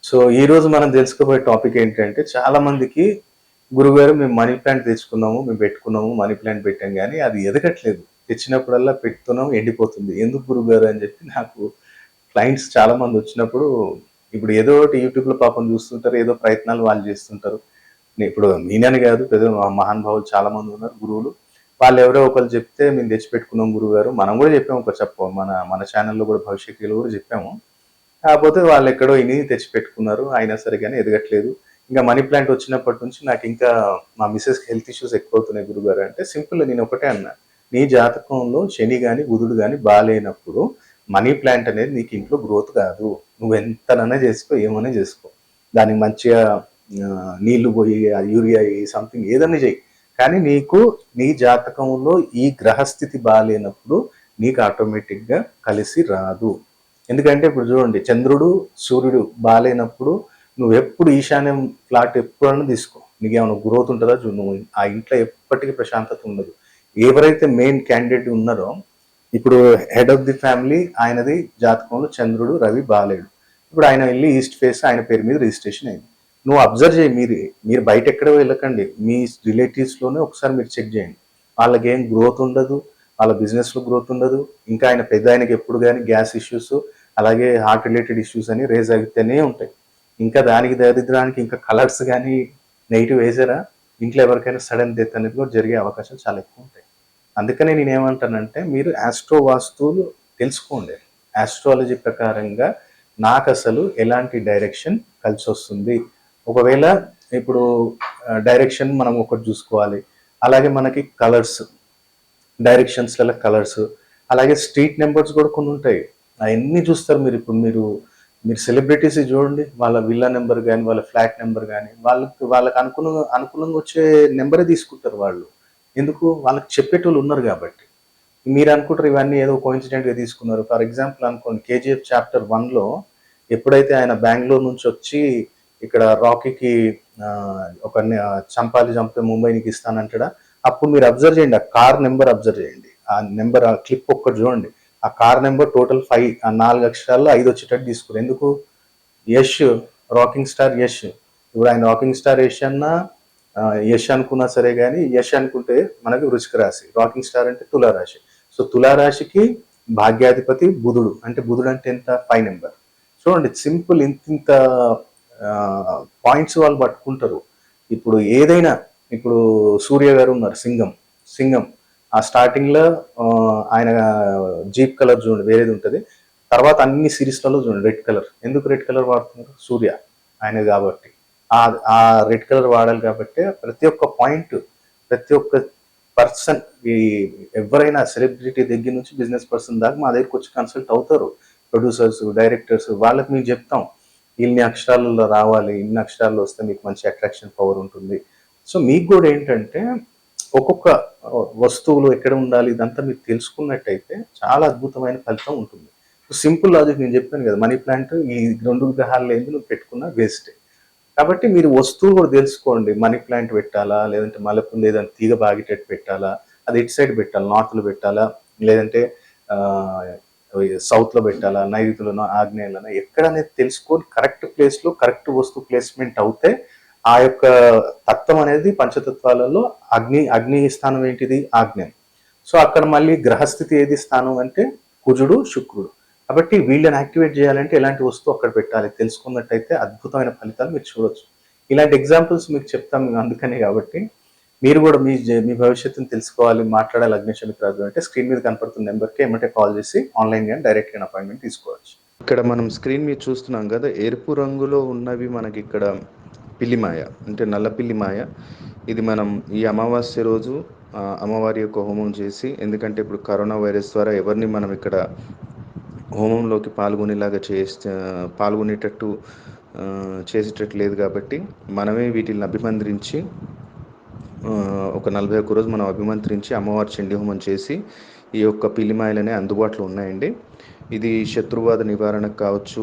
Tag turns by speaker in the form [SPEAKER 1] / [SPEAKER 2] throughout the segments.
[SPEAKER 1] So ఈరోజు మనం తెలుసుకోబోయే టాపిక్ ఏంటంటే చాలా మందికి గురుగారు మేము మనీ ప్లాంట్ తెచ్చుకున్నాము, మేము పెట్టుకున్నాము, మనీ ప్లాంట్ పెట్టాం కానీ అది ఎదగట్లేదు. తెచ్చినప్పుడల్లా పెడుతున్నాం, ఎండిపోతుంది. ఎందుకు గురుగారు అని చెప్పి నాకు క్లయింట్స్ చాలా మంది వచ్చినప్పుడు ఇప్పుడు ఏదో ఒకటి యూట్యూబ్లో పాపం చూస్తుంటారు, ఏదో ప్రయత్నాలు వాళ్ళు చేస్తుంటారు. ఇప్పుడు నేనని కాదు, పెద్ద మహానుభావులు చాలా మంది ఉన్నారు గురువులు. వాళ్ళు ఎవరో ఒకరు చెప్తే మేము తెచ్చి పెట్టుకున్నాం గురుగారు. మనం కూడా చెప్పాము, ఒక మన మన ఛానల్లో కూడా భవిష్యత్తులో కూడా చెప్పాము. కాకపోతే వాళ్ళు ఎక్కడో ఇని తెచ్చి పెట్టుకున్నారు, అయినా సరే కానీ ఎదగట్లేదు. ఇంకా మనీ ప్లాంట్ వచ్చినప్పటి నుంచి నాకు ఇంకా మా మిసెస్కి హెల్త్ ఇష్యూస్ ఎక్కువ అవుతున్నాయి గురుగారు అంటే, సింపుల్ నేను ఒకటే అన్నా, నీ జాతకంలో శని కానీ బుధుడు కానీ బాగాలేనప్పుడు మనీ ప్లాంట్ అనేది నీకు ఇంట్లో గ్రోత్ కాదు. నువ్వు ఎంతనైనా చేసుకో, ఏమైనా చేసుకో, దానికి మంచిగా నీళ్లు పోయి యూరియా సంథింగ్ ఏదన్నా చెయ్యి, కానీ నీకు నీ జాతకంలో ఈ గ్రహస్థితి బాగాలేనప్పుడు నీకు ఆటోమేటిక్గా కలిసి రాదు. ఎందుకంటే ఇప్పుడు చూడండి, చంద్రుడు సూర్యుడు బాగాలేనప్పుడు నువ్వు ఎప్పుడు ఈశాన్యం ఫ్లాట్ ఎప్పుడన్నా తీసుకో, నీకేమైనా గ్రోత్ ఉంటుందా చూడు. నువ్వు ఆ ఇంట్లో ఎప్పటికీ ప్రశాంతత ఉండదు. ఎవరైతే మెయిన్ క్యాండిడేట్ ఉన్నారో, ఇప్పుడు హెడ్ ఆఫ్ ది ఫ్యామిలీ ఆయనది జాతకంలో చంద్రుడు రవి బాగాలేడు, ఇప్పుడు ఆయన వెళ్ళి ఈస్ట్ ఫేస్ ఆయన పేరు మీద రిజిస్ట్రేషన్ అయింది. నువ్వు అబ్జర్వ్ చేయి, మీరు బయట ఎక్కడ వెళ్ళకండి, మీ రిలేటివ్స్లోనే ఒకసారి మీరు చెక్ చేయండి. వాళ్ళకి ఏం గ్రోత్ ఉండదు, వాళ్ళ బిజినెస్లో గ్రోత్ ఉండదు. ఇంకా ఆయన పెద్ద ఆయనకి ఎప్పుడు కానీ గ్యాస్ ఇష్యూస్, అలాగే హార్ట్ రిలేటెడ్ ఇష్యూస్ అని రేజ్ అవుతూనే ఉంటాయి. ఇంకా దానికి దరిద్రానికి ఇంకా కలర్స్ కానీ నెగిటివ్ వేసారా, ఇంట్లో ఎవరికైనా సడన్ డెత్ అనేది కూడా జరిగే అవకాశాలు చాలా ఎక్కువ ఉంటాయి. అందుకనే నేను ఏమంటానంటే, మీరు ఆస్ట్రో వాస్తువులు తెలుసుకోండి. ఆస్ట్రాలజీ ప్రకారంగా నాకు అసలు ఎలాంటి డైరెక్షన్ కలిసి వస్తుంది. ఒకవేళ ఇప్పుడు డైరెక్షన్ మనం ఒకటి చూసుకోవాలి, అలాగే మనకి కలర్స్, డైరెక్షన్స్లలో కలర్స్, అలాగే స్ట్రీట్ నెంబర్స్ కూడా కొన్ని ఉంటాయి. అవన్నీ చూస్తారు మీరు. ఇప్పుడు మీరు సెలబ్రిటీస్ చూడండి, వాళ్ళ విల్లా నెంబర్ కానీ వాళ్ళ ఫ్లాట్ నెంబర్ కానీ వాళ్ళకి అనుకూలంగా వచ్చే నెంబరే తీసుకుంటారు వాళ్ళు. ఎందుకు? వాళ్ళకి చెప్పేటోళ్ళు ఉన్నారు కాబట్టి. మీరు అనుకుంటారు ఇవన్నీ ఏదో కోఇన్సిడెంట్గా తీసుకున్నారు. ఫర్ ఎగ్జాంపుల్ అనుకోండి, కేజీఎఫ్ చాప్టర్ 1లో ఎప్పుడైతే ఆయన బెంగళూరు నుంచి వచ్చి ఇక్కడ రాకీకి ఒక చంపితే ముంబై నీకు ఇస్తానంటాడా, అప్పుడు మీరు అబ్జర్వ్ చేయండి, ఆ కార్ నెంబర్ అబ్జర్వ్ చేయండి, ఆ నెంబర్ ఆ క్లిప్ ఒక్కటి చూడండి. ఆ కార్ నెంబర్ టోటల్ 5, ఆ 4 అక్షరాల్లో 5 వచ్చేటట్టు తీసుకురు. ఎందుకు? Yash, rocking star Yash. ఇప్పుడు ఆయన రాకింగ్ స్టార్ యష్ అన్నా యష్ అనుకున్నా సరే, కానీ యష్ అనుకుంటే మనకి వృశ్చిక రాశి, రాకింగ్ స్టార్ అంటే తులారాశి. సో తులారాశికి భాగ్యాధిపతి బుధుడు, అంటే బుధుడు అంటే ఎంత? 5 నెంబర్. చూడండి, సింపుల్ ఇంత పాయింట్స్ వాళ్ళు పట్టుకుంటారు. ఇప్పుడు ఏదైనా, ఇప్పుడు సూర్య గారు ఉన్నారు, సింగం. సింగం ఆ స్టార్టింగ్లో ఆయన జీప్ కలర్ చూడండి వేరేది ఉంటుంది, తర్వాత అన్ని సిరీస్లలో చూడండి రెడ్ కలర్. ఎందుకు రెడ్ కలర్ వాడుతున్నారు? సూర్య ఆయన కాబట్టి. ఆ రెడ్ కలర్ వాడాలి కాబట్టి ప్రతి ఒక్క పాయింట్, ప్రతి ఒక్క పర్సన్, ఈ ఎవరైనా సెలబ్రిటీ దగ్గర నుంచి బిజినెస్ పర్సన్ దాకా మా దగ్గరకు వచ్చి కన్సల్ట్ అవుతారు. ప్రొడ్యూసర్స్, డైరెక్టర్స్, వాళ్ళకి మేము చెప్తాం ఇన్ని అక్షరాలలో రావాలి, ఇన్ని అక్షరాల్లో వస్తే మీకు మంచి అట్రాక్షన్ పవర్ ఉంటుంది. సో మీకు కూడా ఏంటంటే ఒక్కొక్క వస్తువులు ఎక్కడ ఉండాలి ఇదంతా మీరు తెలుసుకున్నట్టయితే చాలా అద్భుతమైన ఫలితం ఉంటుంది. సింపుల్ లాజిక్ నేను చెప్పాను కదా, మనీ ప్లాంట్ ఈ 2 గ్రహాలు ఏంది నువ్వు పెట్టుకున్న వేస్టే. కాబట్టి మీరు వస్తువులు కూడా తెలుసుకోండి. మనీ ప్లాంట్ పెట్టాలా, లేదంటే మల్లెపూలు లేదంటే తీగ బాగేటట్టు పెట్టాలా, అది ఎటు సైడ్ పెట్టాలి, నార్త్లో పెట్టాలా, లేదంటే సౌత్లో పెట్టాలా, నైరుతిలోనో ఆగ్నేయంలోనో, ఎక్కడనేది తెలుసుకొని కరెక్ట్ ప్లేస్లో కరెక్ట్ వస్తువు ప్లేస్మెంట్ అవుతే ఆ యొక్క తత్వం అనేది పంచతత్వాలలో అగ్ని స్థానం ఏంటిది? ఆగ్నేయం. సో అక్కడ మళ్ళీ గ్రహస్థితి ఏది స్థానం అంటే కుజుడు, శుక్రుడు. కాబట్టి వీళ్ళని యాక్టివేట్ చేయాలంటే ఎలాంటి వస్తువు అక్కడ పెట్టాలి తెలుసుకున్నట్టయితే అద్భుతమైన ఫలితాలు మీరు చూడొచ్చు. ఇలాంటి ఎగ్జాంపుల్స్ మీకు చెప్తాం మేము అందుకనే. కాబట్టి మీరు కూడా మీ భవిష్యత్తును తెలుసుకోవాలి, మాట్లాడాలి అగ్నిశమిత్రాజు అంటే స్క్రీన్ మీద కనపడుతున్న నెంబర్కి ఏమంటే కాల్ చేసి ఆన్లైన్ కానీ డైరెక్ట్గా అపాయింట్మెంట్ తీసుకోవచ్చు. ఇక్కడ మనం స్క్రీన్ మీద చూస్తున్నాం కదా, ఎరుపు రంగులో ఉన్నవి మనకి ఇక్కడ పిల్లిమాయ, అంటే నల్ల పిల్లిమాయ. ఇది మనం ఈ అమావాస్య రోజు అమ్మవారి యొక్క హోమం చేసి, ఎందుకంటే ఇప్పుడు కరోనా వైరస్ ద్వారా ఎవరిని మనం ఇక్కడ హోమంలోకి పాల్గొనేటట్టు చేసేటట్టు లేదు కాబట్టి మనమే వీటిని అభిమంత్రించి ఒక 41 రోజు మనం అభిమంత్రించి అమ్మవారి చండీ హోమం చేసి ఈ యొక్క పిల్లిమాయలనే అందుబాటులో ఉన్నాయండి. ఇది శత్రుబాధ నివారణకు కావచ్చు,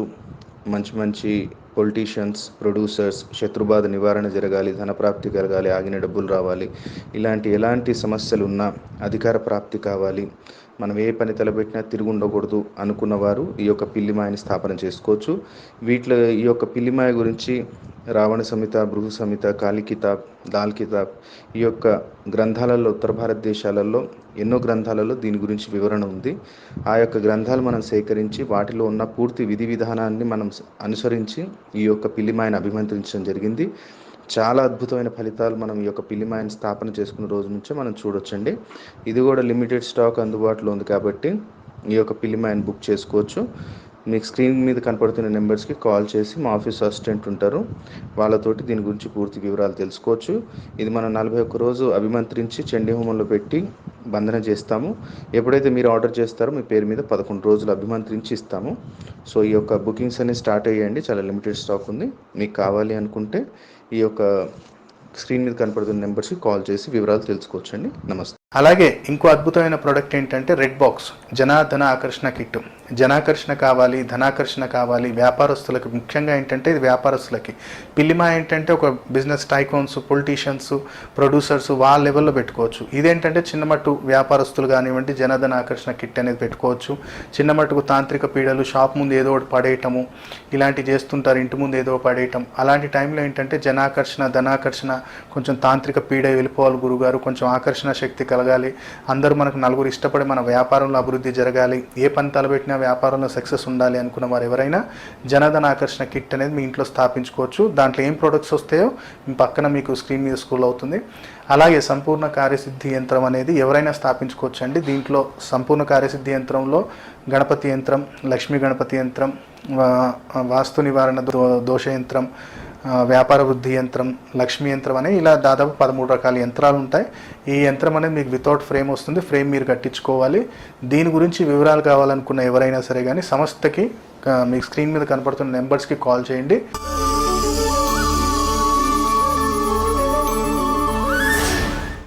[SPEAKER 1] మంచి పొలిటీషియన్స్, ప్రొడ్యూసర్స్ శత్రుబాధ నివారణ జరగాలి, ధనప్రాప్తి కలగాలి, ఆగిన డబ్బులు రావాలి, ఎలాంటి సమస్యలు ఉన్నా అధికార ప్రాప్తి కావాలి, మనం ఏ పని తలపెట్టినా తిరిగి ఉండకూడదు అనుకున్నవారు ఈ యొక్క పిల్లిమాయని స్థాపన చేసుకోవచ్చు. వీటిలో ఈ యొక్క పిల్లిమాయ గురించి రావణ సంహిత, భృగు సంహిత, కాళీ కితాబ్, లాల్ కితాబ్ ఈ యొక్క గ్రంథాలలో ఉత్తర భారతదేశాలలో ఎన్నో గ్రంథాలలో దీని గురించి వివరణ ఉంది. ఆ యొక్క గ్రంథాలు మనం సేకరించి వాటిలో ఉన్న పూర్తి విధి విధానాన్ని మనం అనుసరించి ఈ యొక్క పిల్లిమాయని అభిమంత్రించడం జరిగింది. చాలా అద్భుతమైన ఫలితాలు మనం ఈ యొక్క పిల్లిమాయని స్థాపన చేసుకున్న రోజు నుంచే మనం చూడొచ్చండి. ఇది కూడా లిమిటెడ్ స్టాక్ అందుబాటులో ఉంది కాబట్టి ఈ యొక్క పిల్లిమాయని బుక్ చేసుకోవచ్చు. మీకు స్క్రీన్ మీద కనపడుతున్న నెంబర్స్కి కాల్ చేసి మా ఆఫీస్ అసిస్టెంట్ ఉంటారు, వాళ్ళతోటి దీని గురించి పూర్తి వివరాలు తెలుసుకోవచ్చు. ఇది మనం 41 రోజు అభిమంత్రించి చండీ హోమంలో పెట్టి బంధన చేస్తాము. ఎప్పుడైతే మీరు ఆర్డర్ చేస్తారో మీ పేరు మీద 11 రోజులు అభిమంత్రించి ఇస్తాము. సో ఈ యొక్క బుకింగ్స్ అనేవి స్టార్ట్ అయ్యాయండి. చాలా లిమిటెడ్ స్టాక్ ఉంది. మీకు కావాలి అనుకుంటే ఈ యొక్క స్క్రీన్ మీద కనపడుతున్న నెంబర్స్కి కాల్ చేసి వివరాలు తెలుసుకోవచ్చండి. నమస్తే.
[SPEAKER 2] అలాగే ఇంకో అద్భుతమైన ప్రోడక్ట్ ఏంటంటే రెడ్ బాక్స్ జనాధన ఆకర్షణ కిట్. జనాకర్షణ కావాలి, ధనాకర్షణ కావాలి వ్యాపారస్తులకు, ముఖ్యంగా ఏంటంటే ఇది వ్యాపారస్తులకి. పిల్లిమా ఏంటంటే ఒక బిజినెస్ టైకోన్స్, పొలిటీషియన్స్, ప్రొడ్యూసర్స్ వాళ్ళ లెవెల్లో పెట్టుకోవచ్చు. ఇదేంటంటే చిన్నమట్టు వ్యాపారస్తులు కానివ్వండి జనాధన ఆకర్షణ కిట్ అనేది పెట్టుకోవచ్చు. చిన్నమట్టుకు తాంత్రిక పీడలు, షాప్ ముందు ఏదో ఒకటి పడేయటము ఇలాంటివి చేస్తుంటారు, ఇంటి ముందు ఏదో పడేయటం. అలాంటి టైంలో ఏంటంటే జనాకర్షణ, ధనాకర్షణ, కొంచెం తాంత్రిక పీడ వెళ్ళిపోవాలి గురుగారు, కొంచెం ఆకర్షణ శక్తి కలగాలి, అందరూ మనకు నలుగురు ఇష్టపడి మన వ్యాపారంలో అభివృద్ధి జరగాలి, ఏ పని తలపెట్టినా వ్యాపారంలో సక్సెస్ ఉండాలి అనుకున్న వారు ఎవరైనా జనధన ఆకర్షణ కిట్ అనేది మీ ఇంట్లో స్థాపించుకోవచ్చు. దాంట్లో ఏం ప్రొడక్ట్స్ వస్తాయో మీ పక్కన మీకు స్క్రీన్ మీద స్క్రోల్ అవుతుంది. అలాగే సంపూర్ణ కార్యసిద్ధి యంత్రం అనేది ఎవరైనా స్థాపించుకోవచ్చు అండి. దీంట్లో సంపూర్ణ కార్యసిద్ధి యంత్రంలో గణపతి యంత్రం, లక్ష్మీ గణపతి యంత్రం, వాస్తు నివారణ దోష యంత్రం, వ్యాపార వృద్ధి యంత్రం, లక్ష్మీ యంత్రం అనే ఇలా దాదాపు 13 రకాల యంత్రాలు ఉంటాయి. ఈ యంత్రం అనేది మీకు వితౌట్ ఫ్రేమ్ వస్తుంది. ఫ్రేమ్ మీరు కట్టించుకోవాలి. దీని గురించి వివరాలు కావాలనుకున్న ఎవరైనా సరే కానీ సంస్థకి మీకు స్క్రీన్ మీద కనపడుతున్న నెంబర్స్కి కాల్ చేయండి.